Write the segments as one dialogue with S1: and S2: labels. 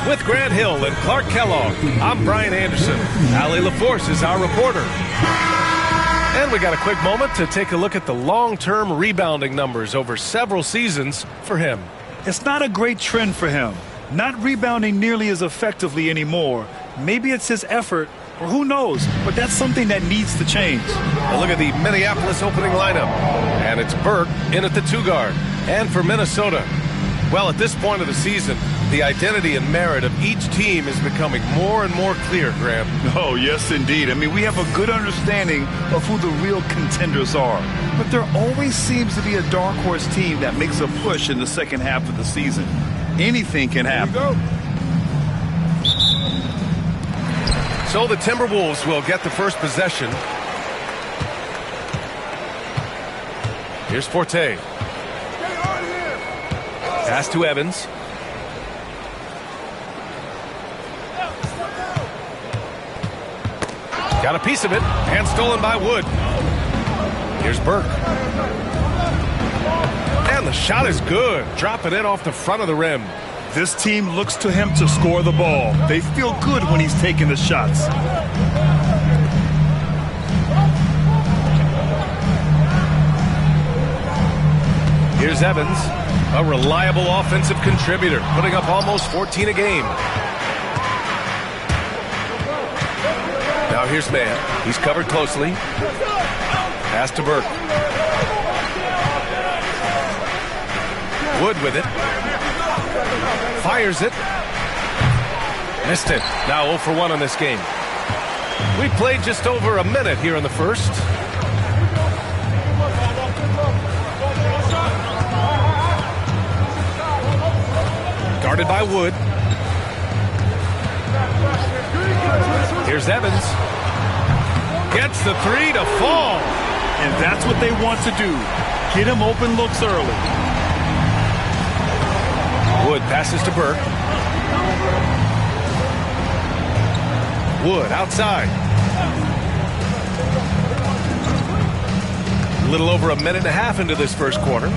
S1: With Grant Hill and Clark Kellogg, I'm Brian Anderson. Allie LaForce is our reporter. And we got a quick moment to take a look at the long-term rebounding numbers over several seasons for him.
S2: It's not a great trend for him. Not rebounding nearly as effectively anymore. Maybe it's his effort, or who knows, but that's something that needs to change.
S1: A look at the Minneapolis opening lineup. And it's Burke in at the 2-guard. And for Minnesota, well, at this point of the season, the identity and merit of each team is becoming more and more clear, Graham.
S2: Oh, yes, indeed. I mean, we have a good understanding of who the real contenders are. But there always seems to be a dark horse team that makes a push in the second half of the season. Anything can happen.
S1: So the Timberwolves will get the first possession. Here's Forte. Pass to Evans. Got a piece of it, and stolen by Wood. Here's Burke. And the shot is good, dropping it off the front of the rim.
S2: This team looks to him to score the ball. They feel good when he's taking the shots.
S1: Here's Evans, a reliable offensive contributor, putting up almost 14 a game. Now here's Mann. He's covered closely. Pass to Burke. Wood with it. Fires it. Missed it. Now 0 for 1 on this game. We played just over a minute here in the first. Guarded by Wood. Here's Evans. Gets the 3 to fall.
S2: And that's what they want to do. Get him open looks early.
S1: Wood passes to Burke. Wood outside. A little over a minute and a half into this first quarter.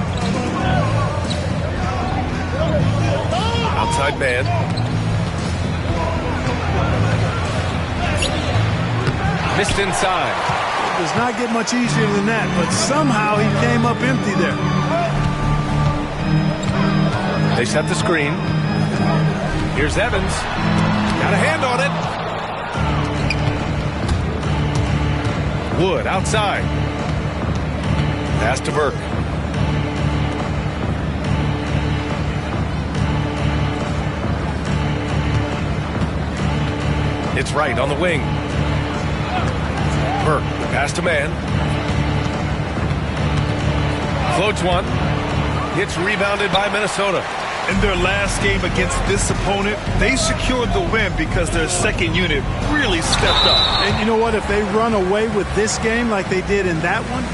S1: Outside man. Missed inside.
S3: It does not get much easier than that, but somehow he came up empty there.
S1: They set the screen. Here's Evans. Got a hand on it. Wood outside. Pass to Burke. It's right on the wing. Burke, pass to man. Floats one. Gets rebounded by Minnesota.
S2: In their last game against this opponent, they secured the win because their second unit really stepped up.
S3: And you know what? If they run away with this game like they did in that one,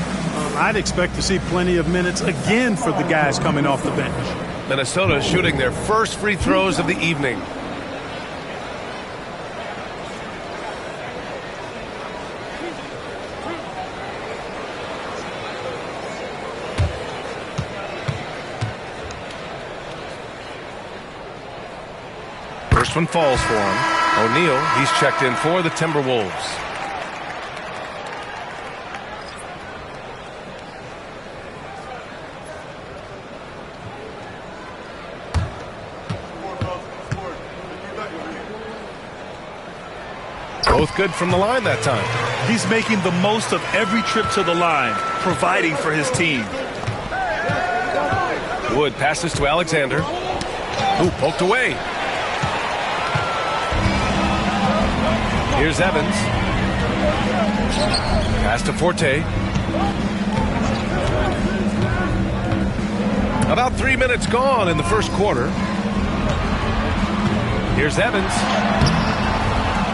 S3: I'd expect to see plenty of minutes again for the guys coming off the bench.
S1: Minnesota shooting their first free throws of the evening. First one falls for him. O'Neal, he's checked in for the Timberwolves. Both good from the line that time.
S2: He's making the most of every trip to the line, providing for his team.
S1: Wood passes to Alexander, who poked away. Here's Evans. Pass to Forte. About 3 minutes gone in the first quarter. Here's Evans.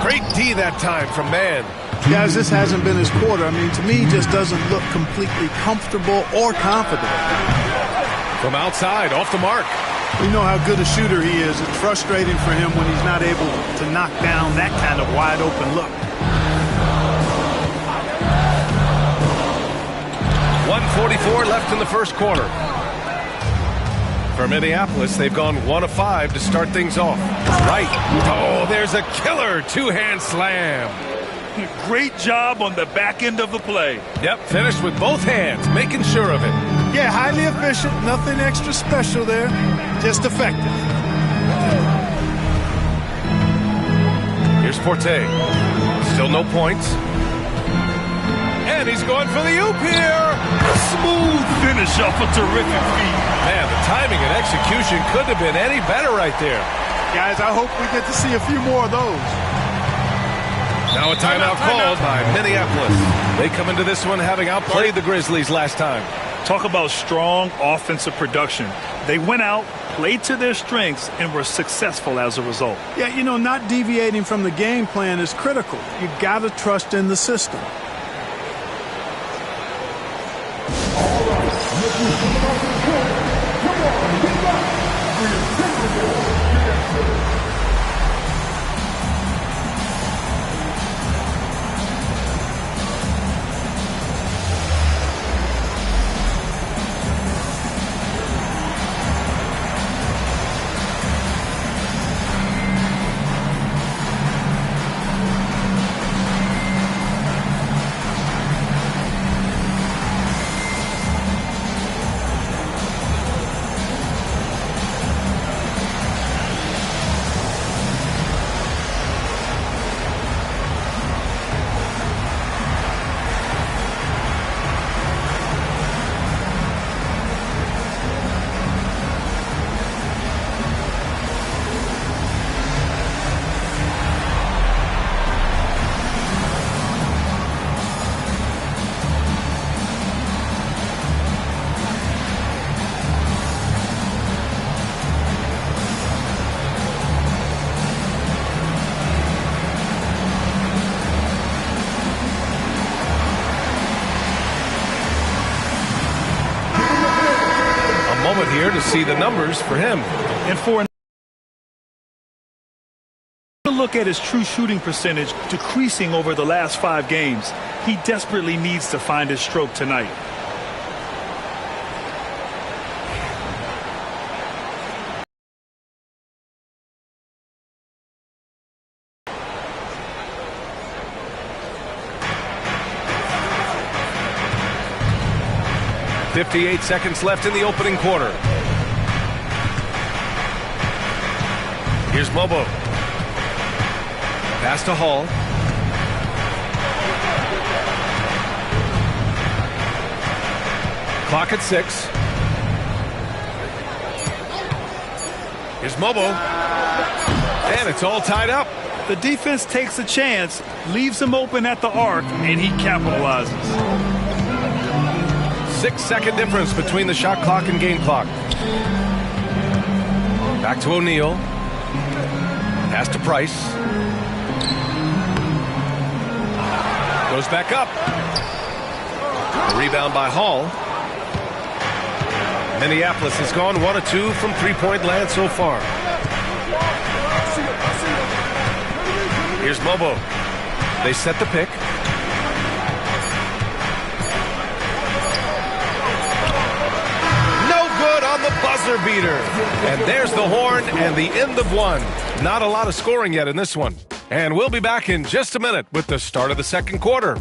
S1: Great D that time from Mann.
S3: Guys, this hasn't been his quarter. I mean, to me, he just doesn't look completely comfortable or confident.
S1: From outside, off the mark.
S3: We know how good a shooter he is. It's frustrating for him when he's not able to knock down that kind of wide open look.
S1: 1:44 left in the first quarter. For Minneapolis, they've gone 1 of 5 to start things off. Right. Oh, there's a killer two-hand slam.
S2: Great job on the back end of the play.
S1: Yep, finished with both hands, making sure of it.
S3: Yeah, highly efficient. Nothing extra special there. Just effective.
S1: Here's Forte. Still no points. And he's going for the oop here.
S2: Smooth finish off a terrific feat.
S1: Man, the timing and execution couldn't have been any better right there.
S3: Guys, I hope we get to see a few more of those.
S1: Now a timeout called by Minneapolis. They come into this one having outplayed the Grizzlies last time.
S2: Talk about strong offensive production. They went out, played to their strengths, and were successful as a result.
S3: Yeah, you know, not deviating from the game plan is critical. You got to trust in the system.
S1: Here to see the numbers for him.
S2: And for a look at his true shooting percentage decreasing over the last 5 games, he desperately needs to find his stroke tonight.
S1: .58 seconds left in the opening quarter. Here's Mobo. Pass to Hall. Clock at 6. Here's Mobo. And it's all tied up.
S2: The defense takes a chance, leaves him open at the arc, and he capitalizes.
S1: 6-second difference between the shot clock and game clock. Back to O'Neal. Pass to Price. Goes back up. A rebound by Hall. Minneapolis has gone 1 of 2 from three-point land so far. Here's Mobo. They set the pick. The buzzer beater. And there's the horn and the end of one. Not a lot of scoring yet in this one. And we'll be back in just a minute with the start of the second quarter.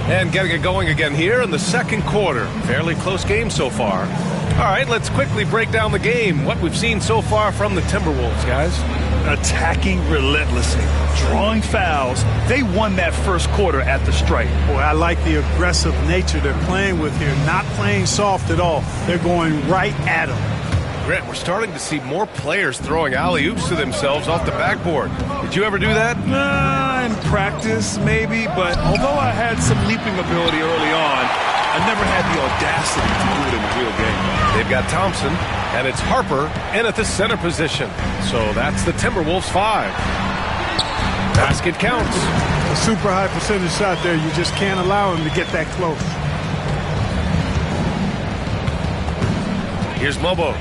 S1: And getting it going again here in the second quarter. Fairly close game so far. All right, let's quickly break down the game. What we've seen so far from the Timberwolves, guys.
S2: Attacking relentlessly, drawing fouls. They won that first quarter at the stripe.
S3: Boy, I like the aggressive nature they're playing with here. Not playing soft at all. They're going right at them.
S1: Grant, we're starting to see more players throwing alley-oops to themselves off the backboard. Did you ever do that?
S2: In practice, maybe, but although I had some leaping ability early on, I never had the audacity to do it in the real game.
S1: They've got Thompson, and it's Harper in at the center position. So that's the Timberwolves 5. Basket counts.
S3: A super high percentage shot there. You just can't allow him to get that close.
S1: Here's Mobo.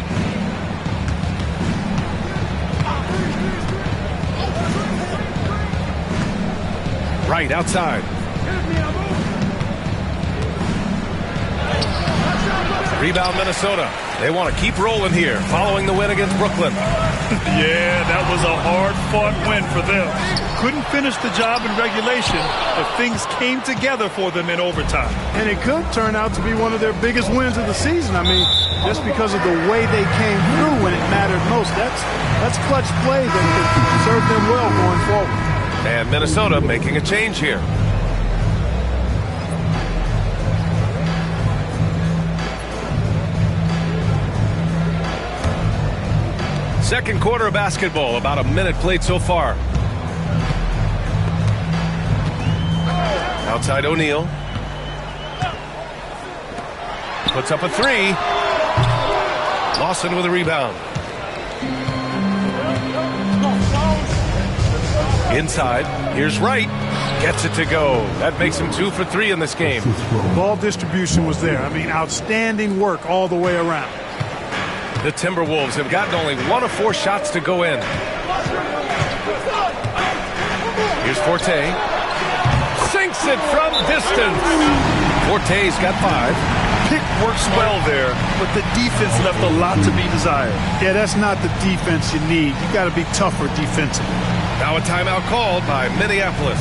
S1: Right outside. Rebound Minnesota. They want to keep rolling here following the win against Brooklyn.
S2: Yeah, that was a hard-fought win for them. Couldn't finish the job in regulation, but things came together for them in overtime.
S3: And it could turn out to be one of their biggest wins of the season. I mean, just because of the way they came through when it mattered most. That's clutch play that could serve them well going forward.
S1: And Minnesota making a change here. Second quarter of basketball, about a minute played so far. Outside O'Neal. Puts up a three. Lawson with a rebound. Inside, here's Wright. Gets it to go. That makes him 2 for 3 in this game.
S3: Ball distribution was there. I mean, outstanding work all the way around.
S1: The Timberwolves have gotten only 1 of 4 shots to go in. Here's Forte. Sinks it from distance. Forte's got 5.
S2: Pick works well there, but the defense left a lot to be desired.
S3: Yeah, that's not the defense you need. You got to be tougher defensively.
S1: Now a timeout called by Minneapolis.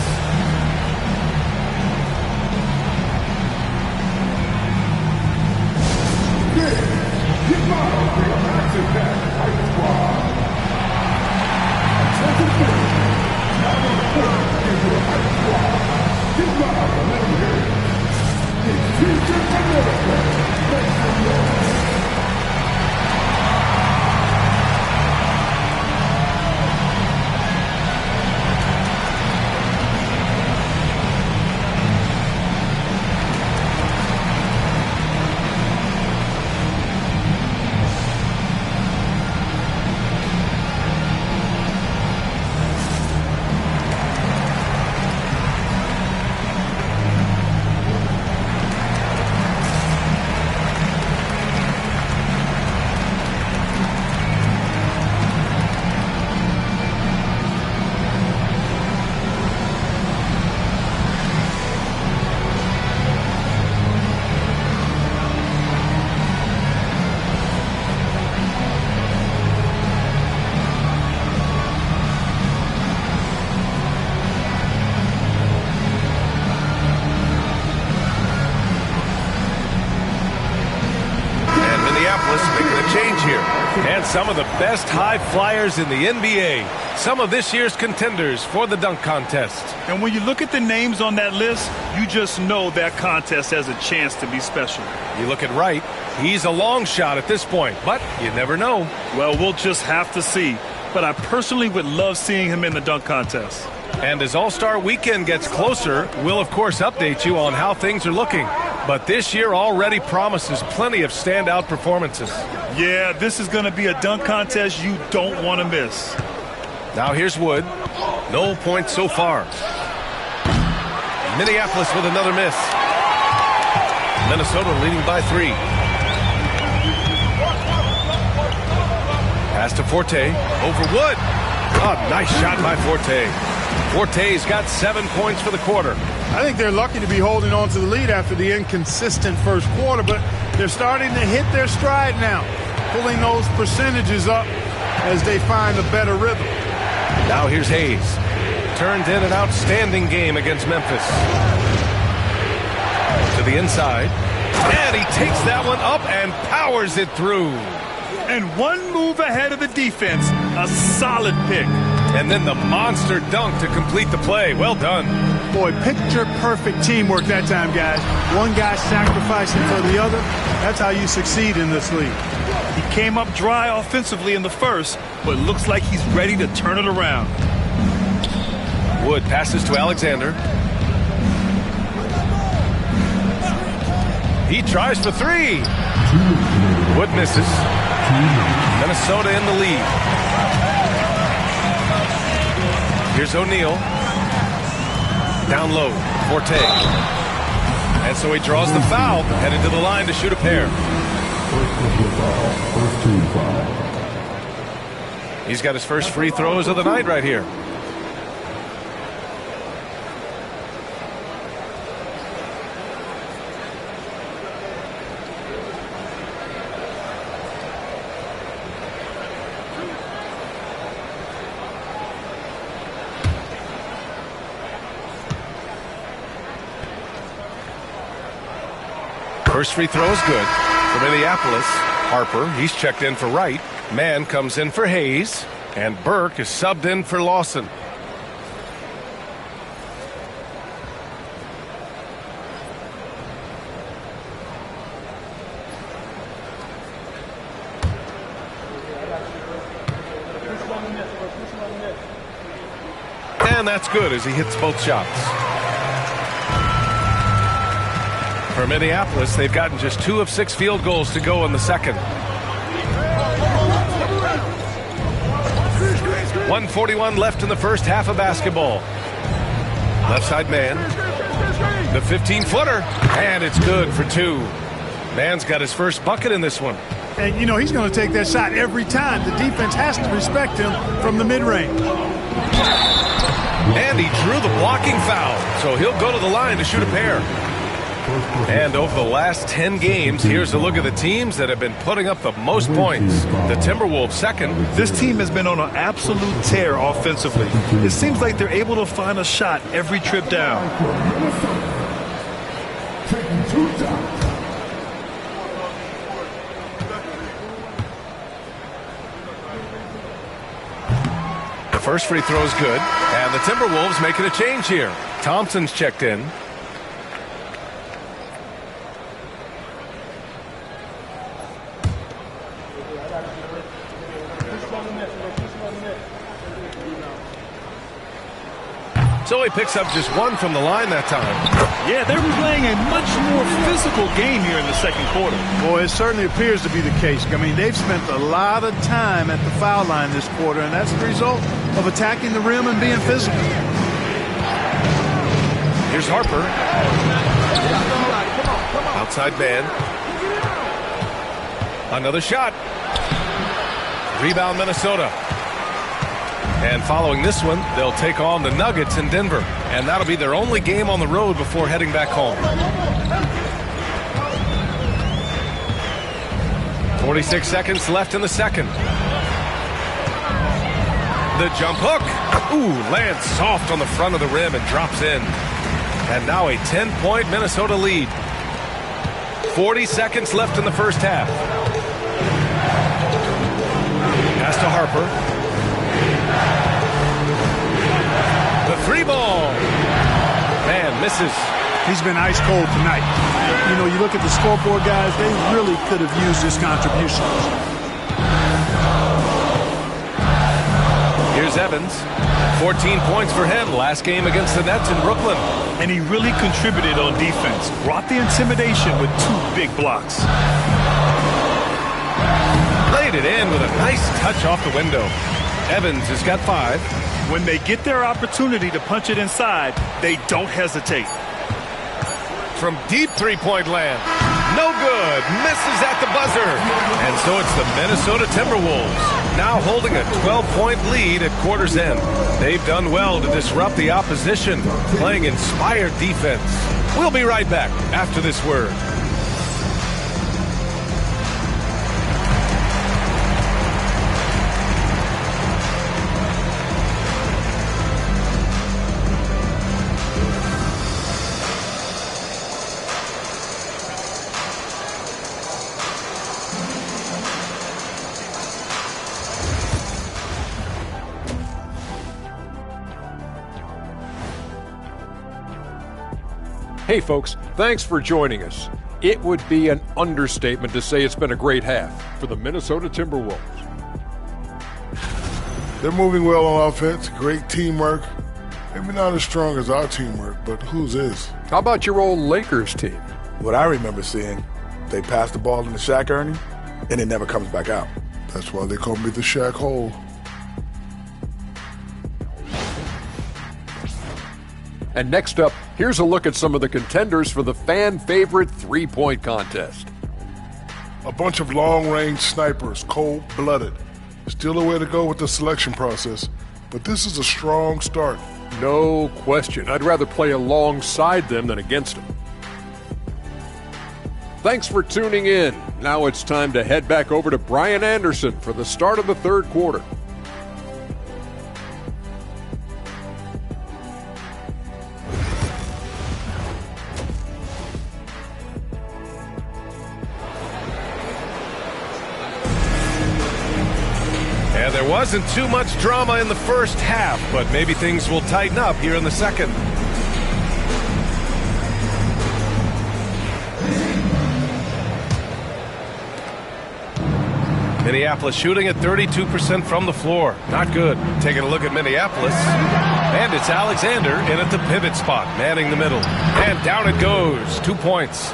S1: Making a change here. And some of the best high flyers in the NBA. Some of this year's contenders for the dunk contest.
S2: And when you look at the names on that list, you just know that contest has a chance to be special.
S1: You look at Wright. He's a long shot at this point, but you never know.
S2: Well, we'll just have to see. But I personally would love seeing him in the dunk contest.
S1: And as All-Star Weekend gets closer, we'll of course update you on how things are looking. But this year already promises plenty of standout performances.
S2: Yeah, this is going to be a dunk contest you don't want to miss.
S1: Now here's Wood. No points so far. Minneapolis with another miss. Minnesota leading by 3. Pass to Forte. Over Wood. Oh, nice shot by Forte. Forte's got 7 points for the quarter.
S3: I think they're lucky to be holding on to the lead after the inconsistent first quarter, but they're starting to hit their stride now, pulling those percentages up as they find a better rhythm.
S1: Now here's Hayes. Turned in an outstanding game against Memphis. To the inside. And he takes that one up and powers it through.
S2: And one move ahead of the defense. A solid pick.
S1: And then the monster dunk to complete the play. Well done.
S3: Boy, picture-perfect teamwork that time, guys. One guy sacrificing for the other. That's how you succeed in this league.
S2: He came up dry offensively in the first, but looks like he's ready to turn it around.
S1: Wood passes to Alexander. He tries for 3. Wood misses. Minnesota in the lead. Here's O'Neal. Down low, Forte. And so he draws the foul, headed to the line to shoot a pair. He's got his first free throws of the night right here. First free throw is good for Minneapolis. Harper, he's checked in for Wright. Mann comes in for Hayes. And Burke is subbed in for Lawson. And that's good as he hits both shots. For Minneapolis, they've gotten just 2 of 6 field goals to go in the second. 1:41 left in the first half of basketball. Left side man. The 15-footer. And it's good for 2. Mann's got his first bucket in this one.
S3: And, you know, he's going to take that shot every time. The defense has to respect him from the mid-range.
S1: And he drew the blocking foul. So he'll go to the line to shoot a pair. And over the last 10 games, here's a look at the teams that have been putting up the most points. The Timberwolves second.
S2: This team has been on an absolute tear offensively. It seems like they're able to find a shot every trip down.
S1: The first free throw is good. And the Timberwolves making a change here. Thompson's checked in. So he picks up just 1 from the line that time.
S2: Yeah, they're playing a much more physical game here in the second quarter.
S3: Boy, it certainly appears to be the case. I mean, they've spent a lot of time at the foul line this quarter, and that's the result of attacking the rim and being physical.
S1: Here's Harper. Outside man. Another shot. Rebound Minnesota. And following this one, they'll take on the Nuggets in Denver. And that'll be their only game on the road before heading back home. 46 seconds left in the second. The jump hook. Ooh, lands soft on the front of the rim and drops in. And now a 10-point Minnesota lead. 40 seconds left in the first half. Pass to Harper. The 3 ball. Man, misses.
S3: He's been ice cold tonight. You know, you look at the scoreboard, guys, they really could have used his contributions.
S1: Here's Evans. 14 points for him last game against the Nets in Brooklyn.
S2: And he really contributed on defense. Brought the intimidation with 2 big blocks.
S1: Laid it in with a nice touch off the window. Evans has got 5.
S2: When they get their opportunity to punch it inside, they don't hesitate.
S1: From deep 3-point land. No good. Misses at the buzzer. And so it's the Minnesota Timberwolves now holding a 12-point lead at quarter's end. They've done well to disrupt the opposition, playing inspired defense. We'll be right back after this word.
S4: Hey folks, thanks for joining us. It would be an understatement to say it's been a great half for the Minnesota Timberwolves.
S5: They're moving well on offense, great teamwork. Maybe not as strong as our teamwork, but whose is?
S4: How about your old Lakers team?
S6: What I remember seeing, they pass the ball into Shaq Ernie, and it never comes back out.
S5: That's why they call me the Shaq Hole.
S4: And next up, here's a look at some of the contenders for the fan-favorite three-point contest.
S5: A bunch of long-range snipers, cold-blooded. Still a way to go with the selection process, but this is a strong start.
S4: No question. I'd rather play alongside them than against them. Thanks for tuning in. Now it's time to head back over to Brian Anderson for the start of the third quarter.
S1: And there wasn't too much drama in the first half, but maybe things will tighten up here in the second. Minneapolis shooting at 32% from the floor. Not good. Taking a look at Minneapolis. And it's Alexander in at the pivot spot, manning the middle. And down it goes. 2 points.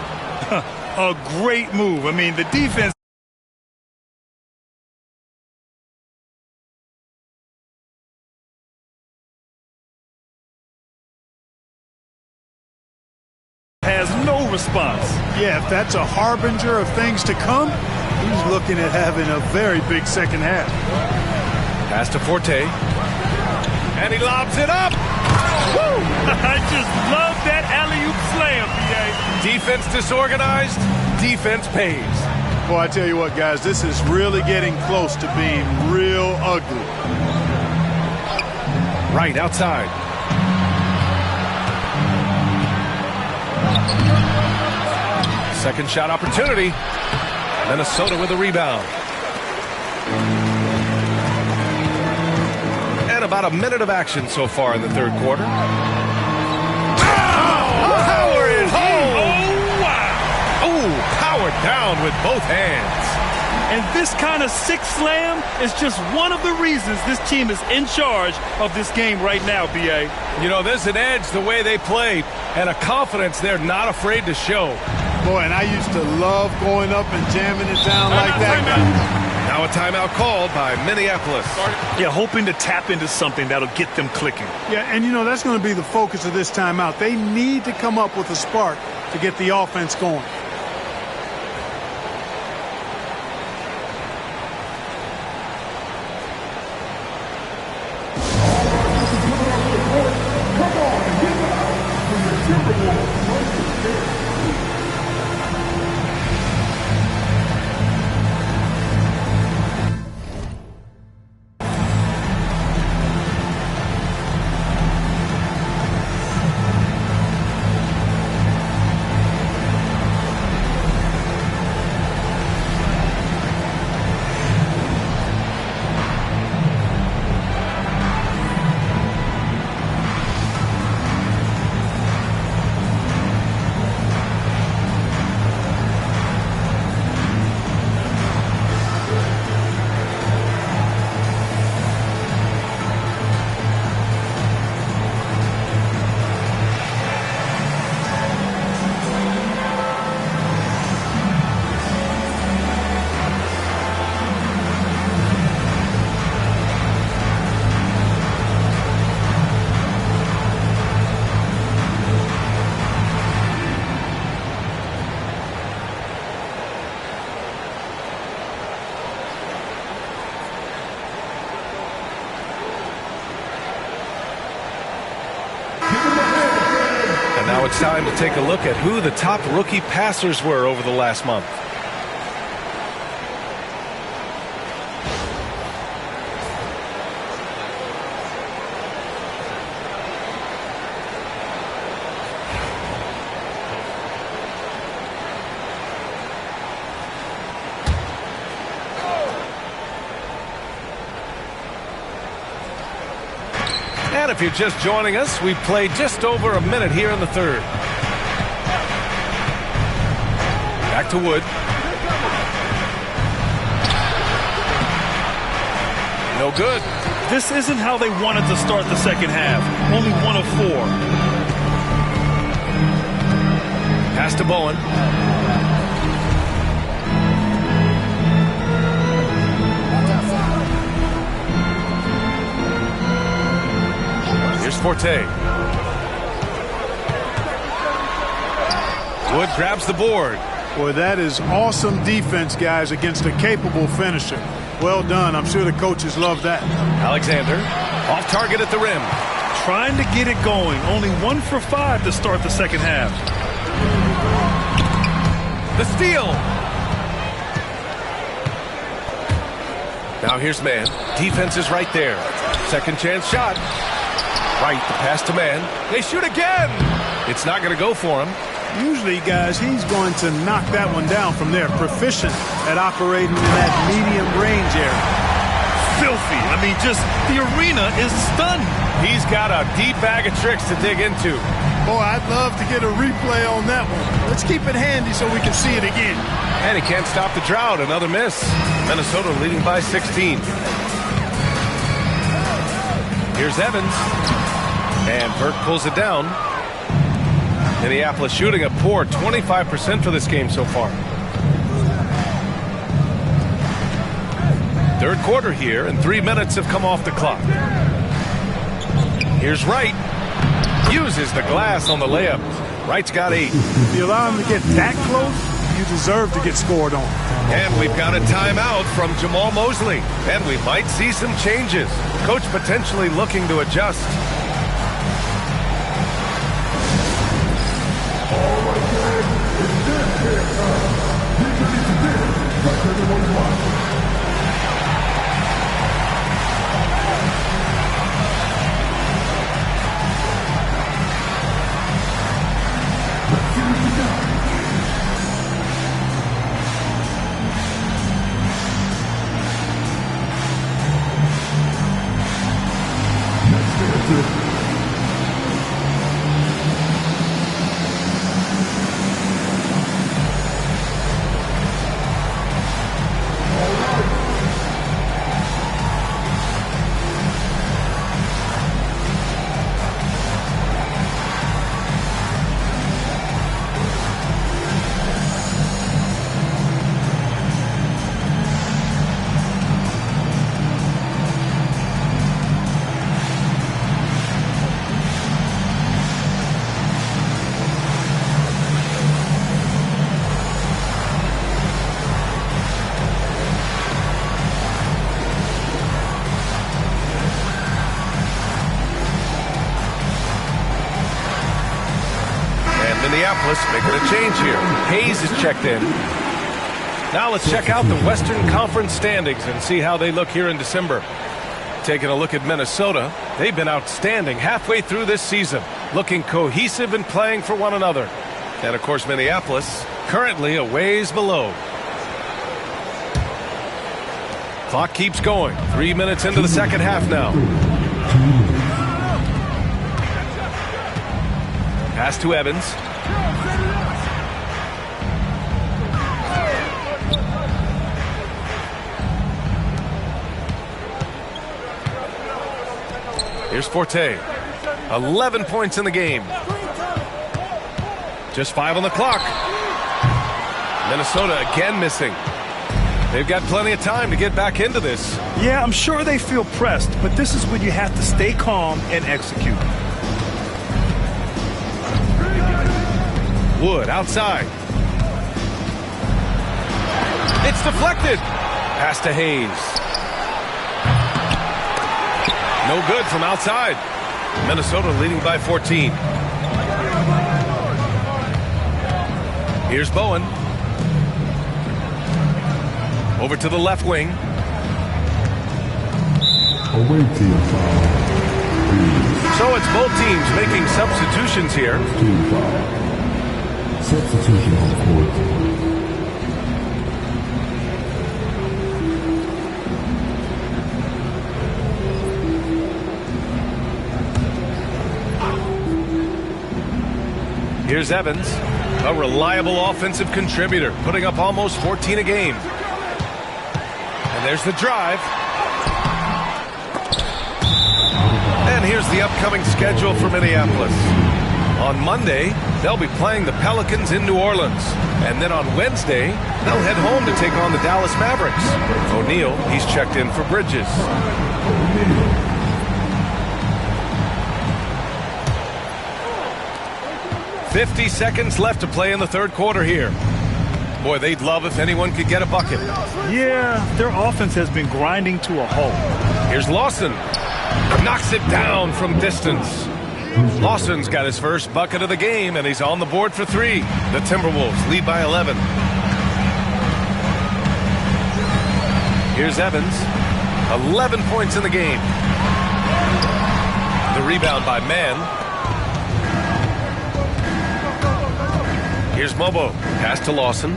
S2: A great move. I mean, the defense has no response.
S3: Yeah, if that's a harbinger of things to come, he's looking at having a very big second half.
S1: Pass to Forte. And he lobs it up.
S2: Woo! I just love that alley-oop slam, B.A.
S1: Defense disorganized. Defense pays.
S3: Boy, I tell you what, guys, this is really getting close to being real ugly.
S1: Right outside. Second shot opportunity. Minnesota with a rebound. And about a minute of action so far in the third quarter. Power it home!
S2: Oh, wow!
S1: Oh, powered down with both hands.
S2: And this kind of sick slam is just one of the reasons this team is in charge of this game right now, B.A.
S1: You know, there's an edge the way they play and a confidence they're not afraid to show.
S3: Boy, and I used to love going up and jamming it down like that.
S1: Now a timeout called by Minneapolis.
S2: Yeah, hoping to tap into something that'll get them clicking.
S3: Yeah, and you know, that's going to be the focus of this timeout. They need to come up with a spark to get the offense going.
S1: And now it's time to take a look at who the top rookie passers were over the last month. And if you're just joining us, we've played just over a minute here in the third. Back to Wood. No good.
S2: This isn't how they wanted to start the second half. Only 1 of 4.
S1: Pass to Bowen. Here's Forte. Wood grabs the board.
S3: Boy, that is awesome defense, guys, against a capable finisher. Well done. I'm sure the coaches love that.
S1: Alexander, off target at the rim.
S2: Trying to get it going. Only 1 for 5 to start the second half.
S1: The steal. Now here's man. Defense is right there. Second chance shot. Right, the pass to man. They shoot again. It's not going to go for him.
S3: Usually, guys, he's going to knock that one down from there. Proficient at operating in that medium range area.
S2: Filthy. I mean, just the arena is stunned.
S1: He's got a deep bag of tricks to dig into.
S3: Boy, I'd love to get a replay on that one. Let's keep it handy so we can see it again.
S1: And he can't stop the drought. Another miss. Minnesota leading by 16. Here's Evans. And Burke pulls it down. Minneapolis shooting a poor 25% for this game so far. Third quarter here, and 3 minutes have come off the clock. Here's Wright. Uses the glass on the layup. Wright's got 8.
S3: If you allow him to get that close, you deserve to get scored on.
S1: And we've got a timeout from Jamal Mosley. And we might see some changes. Coach potentially looking to adjust. Minneapolis making a change here. Hayes is checked in. Now let's check out the Western Conference standings and see how they look here in December. Taking a look at Minnesota, they've been outstanding halfway through this season, looking cohesive and playing for one another. And of course Minneapolis currently a ways below. Clock keeps going. 3 minutes into the second half now. Pass to Evans. Here's Forte. 11 points in the game. Just 5 on the clock. Minnesota again missing. They've got plenty of time to get back into this.
S2: Yeah, I'm sure they feel pressed, but this is when you have to stay calm and execute.
S1: Wood outside. It's deflected. Pass to Hayes. No good from outside. Minnesota leading by 14. Here's Bowen. Over to the left wing. So it's both teams making substitutions here.
S7: Substitution on the court.
S1: Here's Evans, a reliable offensive contributor, putting up almost 14 a game. And there's the drive. And here's the upcoming schedule for Minneapolis. On Monday, they'll be playing the Pelicans in New Orleans. And then on Wednesday, they'll head home to take on the Dallas Mavericks. O'Neal, he's checked in for Bridges. 50 seconds left to play in the third quarter here. Boy, they'd love if anyone could get a bucket.
S2: Yeah, their offense has been grinding to a halt.
S1: Here's Lawson. Knocks it down from distance. Lawson's got his first bucket of the game, and he's on the board for 3. The Timberwolves lead by 11. Here's Evans. 11 points in the game. The rebound by Mann. Here's Mobo. Pass to Lawson.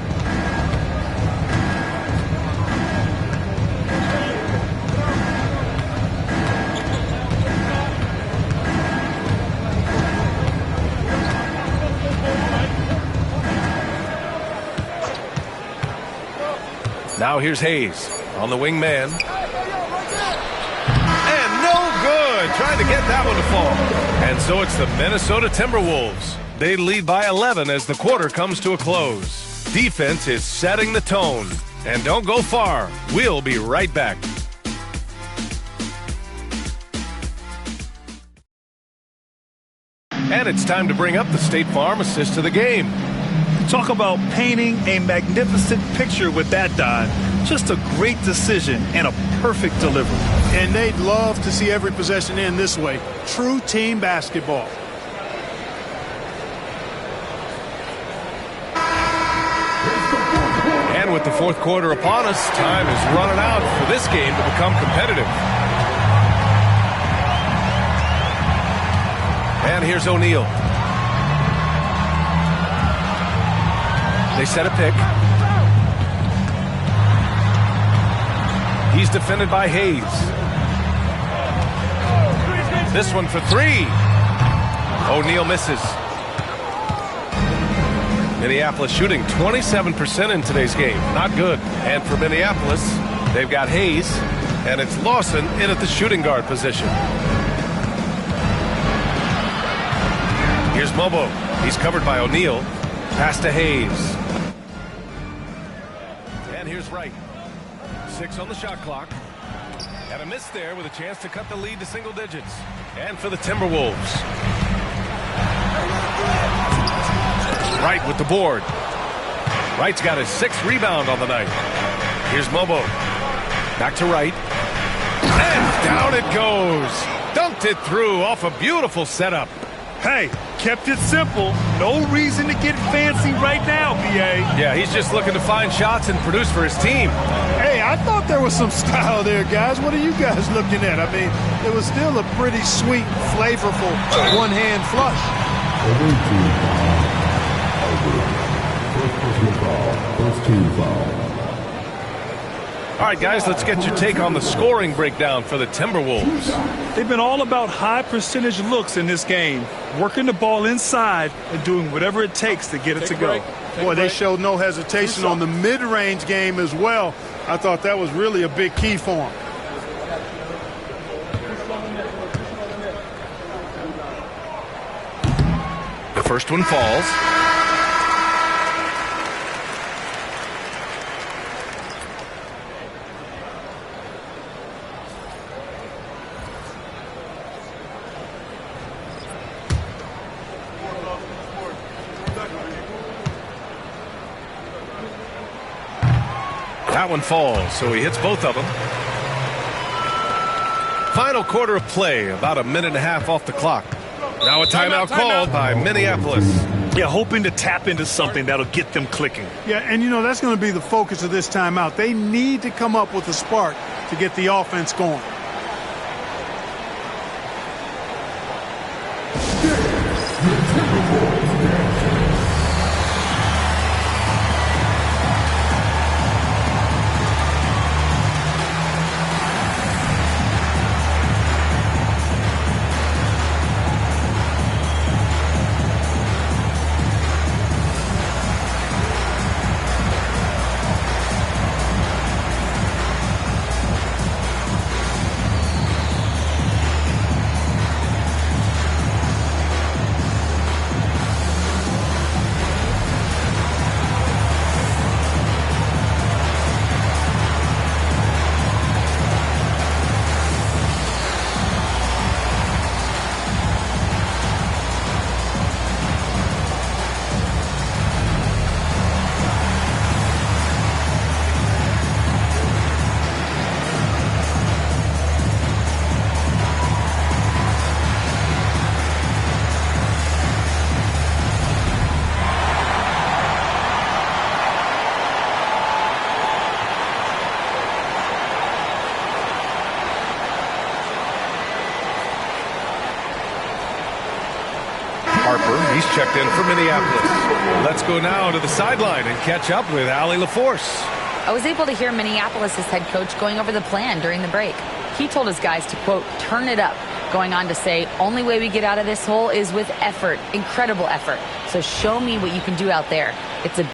S1: Now here's Hayes on the wing man. And no good. Trying to get that one to fall. And so it's the Minnesota Timberwolves. They lead by 11 as the quarter comes to a close. Defense is setting the tone. And don't go far. We'll be right back. And it's time to bring up the State Farm assist to the game.
S2: Talk about painting a magnificent picture with that, Don. Just a great decision and a perfect delivery.
S3: And they'd love to see every possession end this way. True team basketball.
S1: And with the fourth quarter upon us, time is running out for this game to become competitive. And here's O'Neal. They set a pick. He's defended by Hayes. This one for 3. O'Neal misses. Minneapolis shooting 27% in today's game. Not good. And for Minneapolis, they've got Hayes, and it's Lawson in at the shooting guard position. Here's Mobo. He's covered by O'Neal. Pass to Hayes. And here's Wright. 6 on the shot clock. And a miss there with a chance to cut the lead to single digits. And for the Timberwolves. Wright with the board. Wright's got his 6th rebound on the night. Here's Mobo. Back to Wright. And down it goes. Dunked it through off a beautiful setup.
S2: Hey, kept it simple. No reason to get fancy right now, B.A.
S1: Yeah, he's just looking to find shots and produce for his team.
S3: Hey, I thought there was some style there, guys. What are you guys looking at? I mean, it was still a pretty sweet, flavorful one-hand flush.
S7: First team foul.
S1: All right, guys, let's get your take on the scoring breakdown for the Timberwolves.
S2: They've been all about high percentage looks in this game, working the ball inside and doing whatever it takes to get it to go.
S3: Boy, they showed no hesitation on the mid-range game as well. I thought that was really a big key for them.
S1: The first one falls. That one falls, so he hits both of them. Final quarter of play, about a minute and a half off the clock. Now a timeout called by Minneapolis.
S2: Yeah, hoping to tap into something that'll get them clicking.
S3: Yeah, and you know, that's going to be the focus of this timeout. They need to come up with a spark to get the offense going.
S1: He's checked in for Minneapolis. Let's go now to the sideline and catch up with Allie LaForce.
S8: I was able to hear Minneapolis' head coach going over the plan during the break. He told his guys to, quote, turn it up, going on to say, only way we get out of this hole is with effort, incredible effort. So show me what you can do out there. It's a